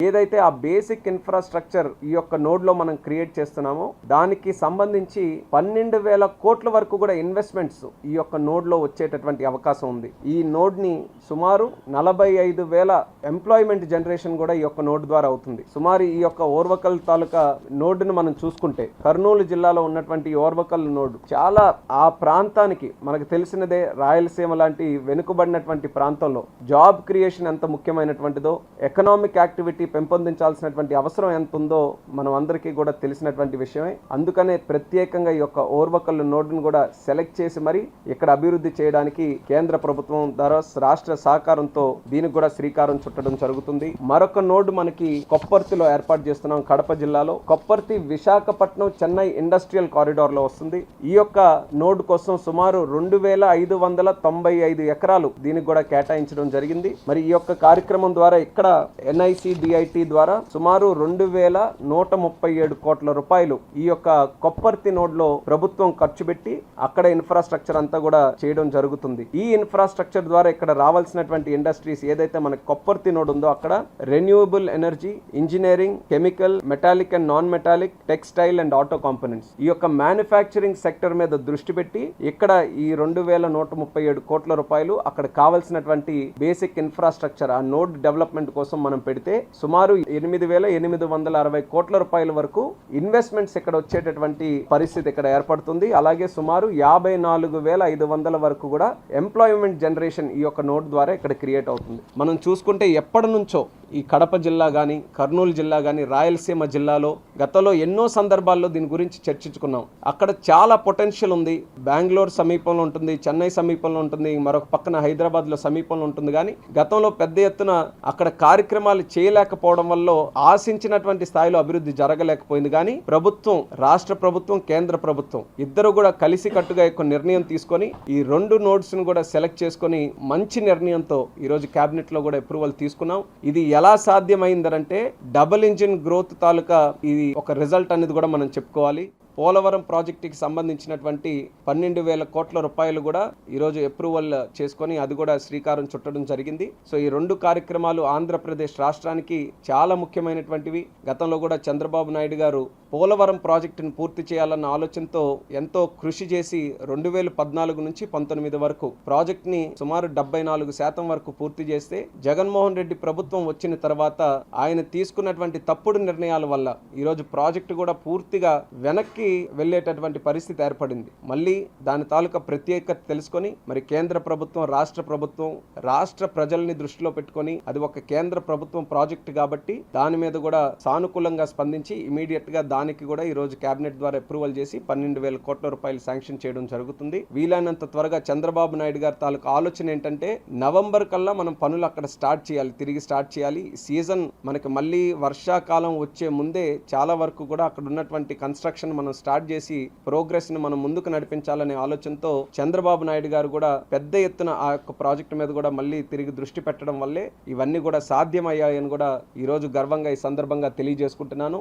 ఏదైతే ఆ basic infrastructure ఈ యొక్క నోడ్లో మనం క్రియేట్ చేస్తున్నామో దానికి సంబంధించి 12,000 కోట్ల వరకు కూడా ఇన్వెస్ట్మెంట్స్ ఈ యొక్క నోడ్లో వచ్చేటటువంటి అవకాశం ఉంది. ఈ నోడ్ని సుమారు 45,000 ఎంప్లాయ్మెంట్ జనరేషన్ కూడా ఈ యొక్క నోడ్ ద్వారా అవుతుంది. సుమారు ఈ యొక్క ఓర్వకల్ తాలూకా నోడ్ను మనం చూసుకుంటే కర్నూలు జిల్లాలో ఉన్నటువంటి ఓర్వకల్ నోడ్ చాలా ఆ ప్రాంతానికి మనకు తెలిసినదే, రాయలసీమ లాంటి వెనుకబడినటువంటి ప్రాంతంలో జాబ్ క్రియేషన్ ఎంత ముఖ్యమైనటువంటిదో, ఎకనామిక్ యాక్టివిటీ పెంపొందించాల్సినటువంటి అవసరం ఎంత ఉందో మనం అందరికీ కూడా తెలిసినటువంటి విషయమే. అందుకనే ప్రత్యేకంగా ఈ యొక్క ఓర్వకల్ నోడ్ను కూడా సెలెక్ట్ చేసి మరి ఇక్కడ అభివృద్ధి చేయడానికి కేంద్ర ప్రభుత్వం ద్వారా రాష్ట్ర సహకారంతో దీనికి కూడా శ్రీకారం చుట్టడం జరుగుతుంది. మరొక నోడ్ మనకి కొప్పర్తిలో ఏర్పాటు చేస్తున్నాం. కడప జిల్లాలో కొప్పర్తి విశాఖపట్నం చెన్నై ఇండస్ట్రియల్ కారిడార్ లో వస్తుంది. ఈ యొక్క నోడ్ కోసం సుమారు 2,595 ఎకరాలు దీనికి కూడా కేటాయించడం జరిగింది. మరి ఈ యొక్క కార్యక్రమం ద్వారా ఇక్కడ NICDIT ద్వారా సుమారు 2,137 కోట్ల రూపాయలు ఈ యొక్క కొప్పర్తి నోడ్ లో ప్రభుత్వం ఖర్చు పెట్టి అక్కడ ఇన్ఫ్రాస్ట్రక్చర్ అంతా కూడా చేయడం జరుగుతుంది. ఈ ఇన్ఫ్రాస్ట్రక్చర్ ద్వారా ఇక్కడ రావాల్సినటువంటి ఇండస్ట్రీస్ ఏదైతే మన కొప్పర్తి నోడ్ ఉందో అక్కడ renewable energy, engineering, chemical, metallic and non metallic, textile and auto components ఈ యొక్క మ్యానుఫ్యాక్చరింగ్ సెక్టర్ మీద దృష్టి పెట్టి ఇక్కడ ఈ 2,137 కోట్ల రూపాయలు అక్కడ కావాల్సినటువంటి బేసిక్ ఇన్ఫ్రాస్ట్రక్చర్ ఆ నోడ్ డెవలప్మెంట్ కోసం మనం పెడితే సుమారు 8,860 కోట్ల రూపాయల వరకు ఇన్వెస్ట్మెంట్స్ ఇక్కడ వచ్చేటటువంటి పరిస్థితి ఇక్కడ ఏర్పడుతుంది. అలాగే సుమారు 54,500 వరకు కూడా ఎంప్లాయ్మెంట్ జనరేషన్ ఈ యొక్క నోడ్ ద్వారా ఇక్కడ క్రియేట్ అవుతుంది. మనం చూసుకుంటే ఎప్పటి నుంచో ఈ కడప జిల్లా కానీ, కర్నూలు జిల్లా కానీ, రాయలసీమ జిల్లాలో గతంలో ఎన్నో సందర్భాల్లో దీని గురించి చర్చించుకున్నాం. అక్కడ చాలా పొటెన్షియల్ ఉంది. బెంగళూరు సమీపంలో ఉంటుంది, చెన్నై సమీపంలో ఉంటుంది, మరొక పక్కన హైదరాబాద్లో సమీపంలో ఉంటుంది. కానీ గతంలో పెద్ద ఎత్తున అక్కడ కార్యక్రమాలు చేయలేకపోవడం వల్ల ఆశించినటువంటి స్థాయిలో అభివృద్ధి జరగలేకపోయింది. కానీ ప్రభుత్వం, రాష్ట్ర ప్రభుత్వం, కేంద్ర ప్రభుత్వం ఇద్దరు కూడా కలిసికట్టుగా ఒక నిర్ణయం తీసుకొని ఈ 2 నోడ్స్ను కూడా సెలెక్ట్ చేసుకొని మంచి నిర్ణయంతో ఈరోజు క్యాబినెట్ లో కూడా అప్రూవల్ తీసుకున్నాం. ఇది ఎలా సాధ్యమైందంటే డబుల్ ఇంజిన్ గ్రోత్ తాలూకా ఇది ఒక రిజల్ట్ అనేది కూడా మనం చెప్పుకోవాలి. పోలవరం ప్రాజెక్టుకి సంబంధించినటువంటి 12,000 కోట్ల రూపాయలు కూడా ఈరోజు అప్రూవల్ చేసుకొని అది కూడా శ్రీకారం చుట్టడం జరిగింది. సో ఈ 2 కార్యక్రమాలు ఆంధ్రప్రదేశ్ రాష్ట్రానికి చాలా ముఖ్యమైనటువంటివి. గతంలో కూడా చంద్రబాబు నాయుడు గారు పోలవరం ప్రాజెక్టును పూర్తి చేయాలన్న ఆలోచనతో ఎంతో కృషి చేసి 2014 నుంచి 19 వరకు ప్రాజెక్ట్ని సుమారు 74% వరకు పూర్తి చేస్తే జగన్మోహన్ రెడ్డి ప్రభుత్వం వచ్చిన తర్వాత ఆయన తీసుకున్నటువంటి తప్పుడు నిర్ణయాల వల్ల ఈరోజు ప్రాజెక్టు కూడా పూర్తిగా వెనక్కి వెళ్ళేటటువంటి పరిస్థితి ఏర్పడింది. మళ్ళీ దాని తాలూకా ప్రత్యేకత తెలుసుకొని మరి కేంద్ర ప్రభుత్వం, రాష్ట్ర ప్రభుత్వం, రాష్ట్ర ప్రజల్ని దృష్టిలో పెట్టుకొని అది ఒక కేంద్ర ప్రభుత్వం ప్రాజెక్టు కాబట్టి దాని మీద కూడా సానుకూలంగా స్పందించి ఇమీడియట్ గా దానికి కూడా ఈ రోజు కేబినెట్ ద్వారా అప్రూవల్ చేసి 12,000 కోట్ల రూపాయలు శాంక్షన్ చేయడం జరుగుతుంది. వీలైనంత త్వరగా చంద్రబాబు నాయుడు గారి తాలూకా ఆలోచన ఏంటంటే నవంబర్ కల్లా మనం పనులు అక్కడ తిరిగి స్టార్ట్ చేయాలి. సీజన్ మనకి మళ్ళీ వర్షాకాలం వచ్చే ముందే చాలా వరకు కూడా అక్కడ ఉన్నటువంటి కన్స్ట్రక్షన్ మనం స్టార్ట్ చేసి ప్రోగ్రెస్ ని మనం ముందుకు నడిపించాలనే ఆలోచనతో చంద్రబాబు నాయుడు గారు కూడా పెద్ద ఎత్తున ఆ యొక్క ప్రాజెక్టు మీద కూడా మళ్ళీ తిరిగి దృష్టి పెట్టడం వల్లే ఇవన్నీ కూడా సాధ్యమయ్యాయని కూడా ఈ రోజు గర్వంగా ఈ సందర్భంగా తెలియజేసుకుంటున్నాను.